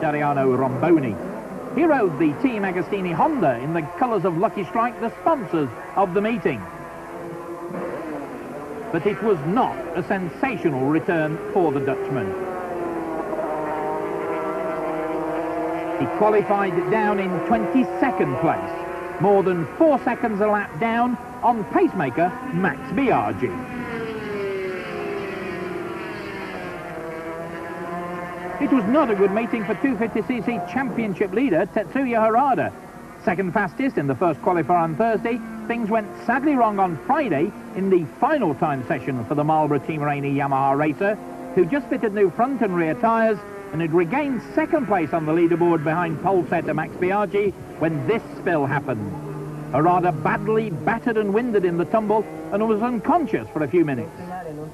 Dariano Romboni. He rode the Team Agostini Honda in the colours of Lucky Strike, the sponsors of the meeting. But it was not a sensational return for the Dutchman. He qualified down in 22nd place, more than 4 seconds a lap down on pacemaker Max Biaggi. It was not a good meeting for 250cc championship leader Tetsuya Harada. Second fastest in the first qualifier on Thursday, things went sadly wrong on Friday in the final time session for the Marlboro Team Rainey Yamaha racer, who just fitted new front and rear tyres and had regained second place on the leaderboard behind pole setter Max Biaggi when this spill happened. Harada badly battered and winded in the tumble and was unconscious for a few minutes.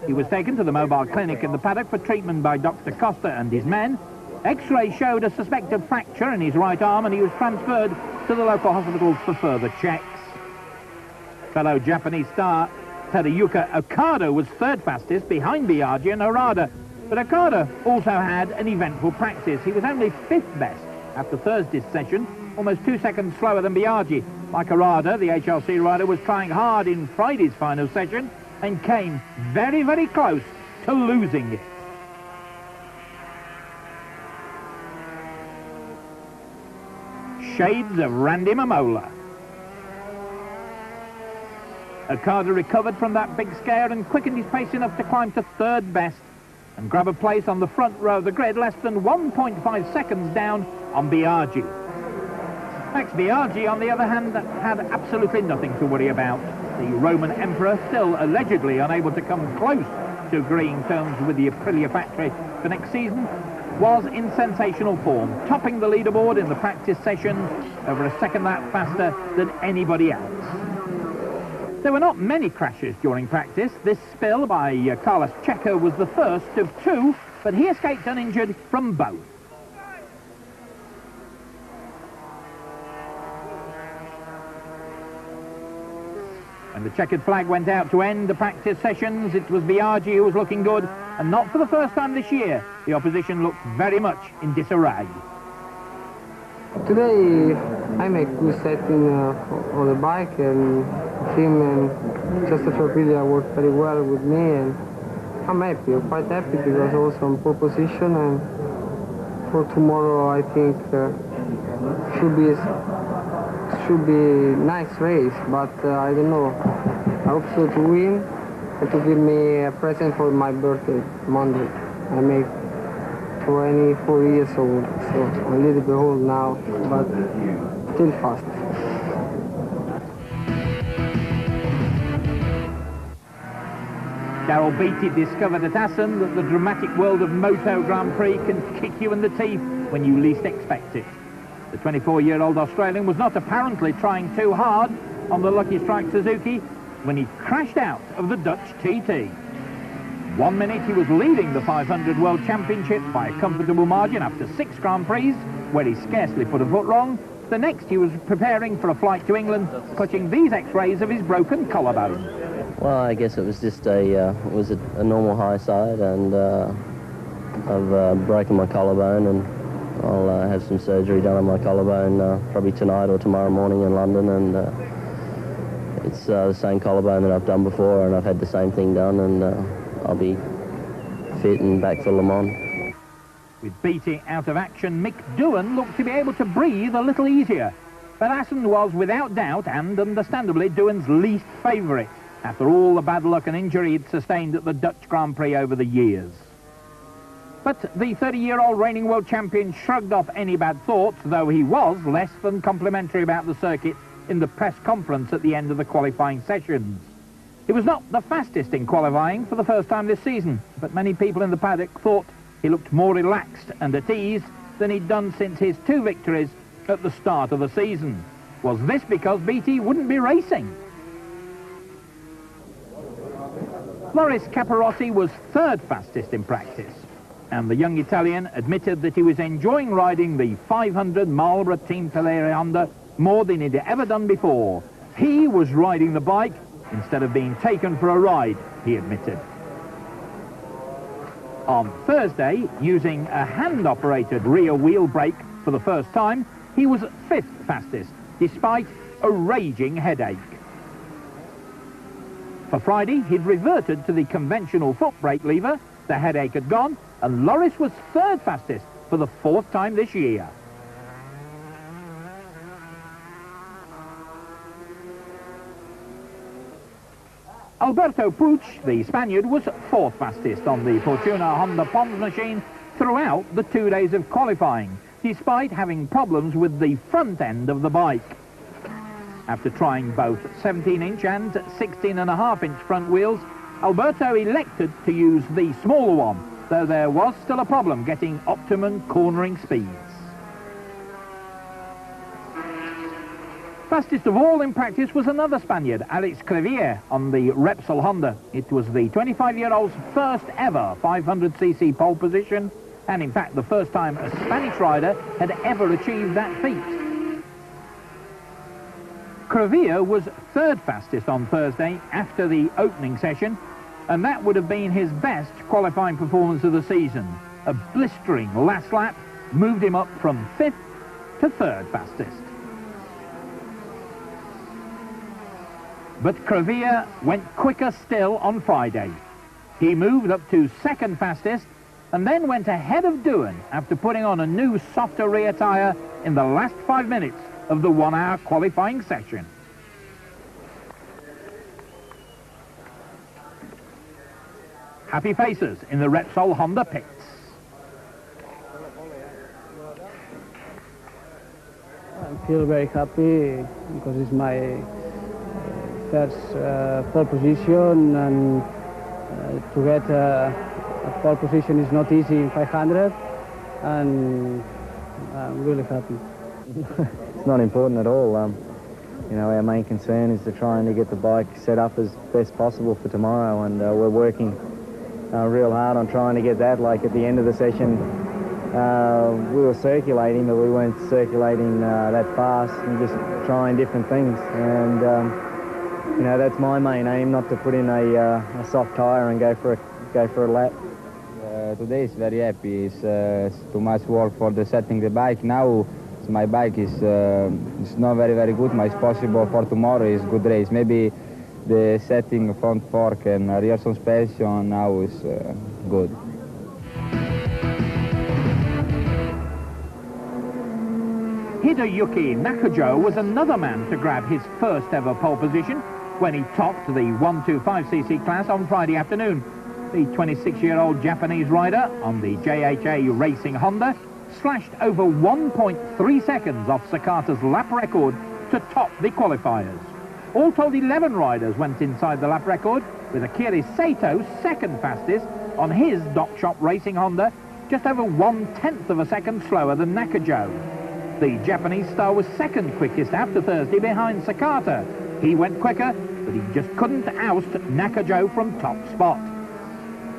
He was taken to the mobile clinic in the paddock for treatment by Dr. Costa and his men. X-ray showed a suspected fracture in his right arm and he was transferred to the local hospitals for further checks. Fellow Japanese star Teruyuki Okada was third fastest behind Biaggi and Harada, but Okada also had an eventful practice. He was only fifth best after Thursday's session, almost 2 seconds slower than Biaggi. Like Harada, the HLC rider was trying hard in Friday's final session and came very, very close to losing it. Shades of Randy Mamola. Okada recovered from that big scare and quickened his pace enough to climb to third best and grab a place on the front row of the grid, less than 1.5 seconds down on Biaggi. Max Biaggi, on the other hand, had absolutely nothing to worry about. The Roman Emperor, still allegedly unable to come close to agreeing terms with the Aprilia factory for next season, was in sensational form, topping the leaderboard in the practice sessions over a second lap faster than anybody else. There were not many crashes during practice. This spill by Carlos Checo was the first of two, but he escaped uninjured from both. When the checkered flag went out to end the practice sessions, it was Biaggi who was looking good, and not for the first time this year. The opposition looked very much in disarray. Today I make good setting on the bike, and him and just Aprilia worked very well with me, and I'm happy. I'm quite happy because also I'm pole position, and for tomorrow I think should be nice race, but I don't know. I hope so to win and to give me a present for my birthday Monday. I make 24 years old, so I'm a little bit old now, but still fast. Daryl Beattie discovered at Assen that the dramatic world of Moto Grand Prix can kick you in the teeth when you least expect it. The 24-year-old Australian was not apparently trying too hard on the Lucky Strike Suzuki when he crashed out of the Dutch TT. 1 minute he was leading the 500 World Championship by a comfortable margin after 6 Grand Prix, where he scarcely put a foot wrong. The next he was preparing for a flight to England, clutching these x-rays of his broken collarbone. Well, I guess it was just a normal high side, and I've broken my collarbone, and I'll have some surgery done on my collarbone probably tonight or tomorrow morning in London, and it's the same collarbone that I've done before, and I've had the same thing done, and I'll be fit and back for Le Mans. With Beattie out of action, Mick Doohan looked to be able to breathe a little easier. But Assen was without doubt, and understandably, Doohan's least favourite, after all the bad luck and injury he'd sustained at the Dutch Grand Prix over the years. But the 30-year-old reigning world champion shrugged off any bad thoughts, though he was less than complimentary about the circuit in the press conference at the end of the qualifying sessions. He was not the fastest in qualifying for the first time this season, but many people in the paddock thought he looked more relaxed and at ease than he'd done since his 2 victories at the start of the season. Was this because Beattie wouldn't be racing? Loris Capirossi was third fastest in practice, and the young Italian admitted that he was enjoying riding the 500 Marlboro Team Pelleri Honda more than he'd ever done before. He was riding the bike instead of being taken for a ride, he admitted. On Thursday, using a hand-operated rear wheel brake for the first time, he was 5th fastest, despite a raging headache. For Friday, he'd reverted to the conventional foot brake lever, the headache had gone, and Loris was 3rd fastest for the 4th time this year. Alberto Puig, the Spaniard, was 4th fastest on the Fortuna Honda Pons machine throughout the 2 days of qualifying, despite having problems with the front end of the bike. After trying both 17-inch and 16.5-inch front wheels, Alberto elected to use the smaller one, though there was still a problem getting optimum cornering speeds. Fastest of all in practice was another Spaniard, Alex Crevier, on the Repsol Honda. It was the 25-year-old's first ever 500cc pole position, and in fact the first time a Spanish rider had ever achieved that feat. Crevier was 3rd fastest on Thursday after the opening session, and that would have been his best qualifying performance of the season. A blistering last lap moved him up from 5th to 3rd fastest. But Crevier went quicker still on Friday. He moved up to 2nd fastest and then went ahead of Doohan after putting on a new softer rear tyre in the last 5 minutes of the 1-hour qualifying session. Happy faces in the Repsol Honda pits. I feel very happy because it's my first pole position, and to get a pole position is not easy in 500, and I'm really happy. It's not important at all. You know, our main concern is to try and get the bike set up as best possible for tomorrow, and we're working real hard on trying to get that. Like at the end of the session, we were circulating, but we weren't circulating that fast, and just trying different things. And you know, that's my main aim, not to put in a soft tyre and go for a lap. Today is very happy. It's too much work for the setting the bike. Now my bike is it's not very good. My possible for tomorrow is good race. Maybe the setting front fork and rear suspension now is good. Hideyuki Nakajo was another man to grab his first ever pole position when he topped the 125cc class on Friday afternoon. The 26-year-old Japanese rider on the JHA Racing Honda slashed over 1.3 seconds off Sakata's lap record to top the qualifiers. All told, 11 riders went inside the lap record, with Akira Sato 2nd fastest on his Dock Shop Racing Honda, just over 1/10 of a second slower than Nakajo. The Japanese star was 2nd quickest after Thursday behind Sakata. He went quicker, but he just couldn't oust Nakajo from top spot.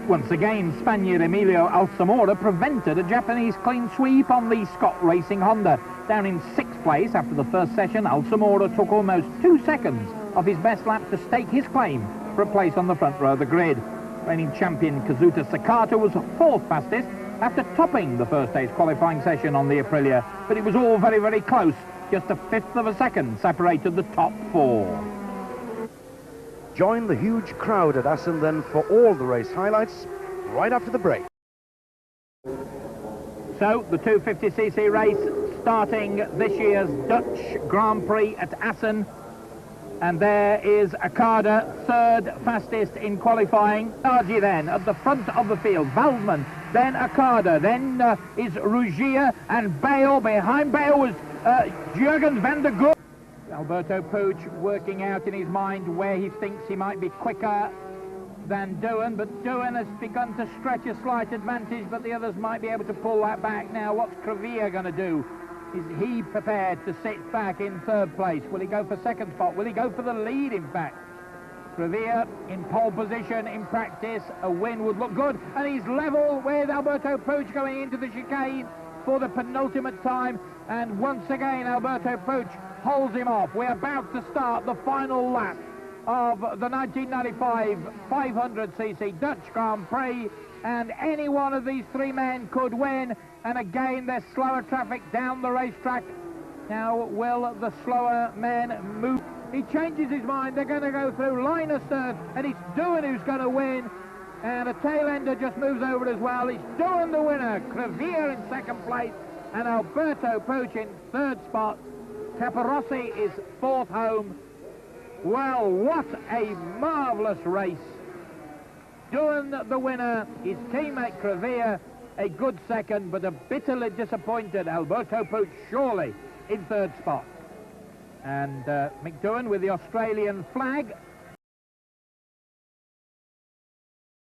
Once again, Spaniard Emilio Alsamora prevented a Japanese clean sweep on the Scott Racing Honda. Down in 6th place after the first session, Alsamora took almost 2 seconds off his best lap to stake his claim for a place on the front row of the grid. Reigning champion Kazuta Sakata was 4th fastest after topping the first day's qualifying session on the Aprilia, but it was all very close. Just a 1/5 of a second separated the top 4. Join the huge crowd at Assen then for all the race highlights right after the break. So the 250cc race starting this year's Dutch Grand Prix at Assen, and there is Akada, 3rd fastest in qualifying. Argy then at the front of the field, Waldman, then Akada, then is Rugia, and Bale. Behind Bale was Jurgens van der Goor. Alberto Puig working out in his mind where he thinks he might be quicker than Doohan, but Doohan has begun to stretch a slight advantage, but the others might be able to pull that back now. What's Crevier going to do? Is he prepared to sit back in 3rd place? Will he go for 2nd spot? Will he go for the lead, in fact? Crevier in pole position in practice. A win would look good, and he's level with Alberto Puig going into the chicane for the penultimate time, and once again Alberto Puig holds him off. We're about to start the final lap of the 1995 500cc Dutch Grand Prix, and any one of these three men could win. And again, there's slower traffic down the racetrack. Now, will the slower men move? He changes his mind. They're going to go through line of stern, and it's Doohan who's going to win. And a tail ender just moves over as well. It's Doohan the winner, Crevier in second place, and Alberto Puig in third spot. Caparossi is fourth home. Well, what a marvellous race. Doohan the winner, his teammate Crevier a good second, but a bitterly disappointed Alberto Puig surely in third spot. And Mick Doohan with the Australian flag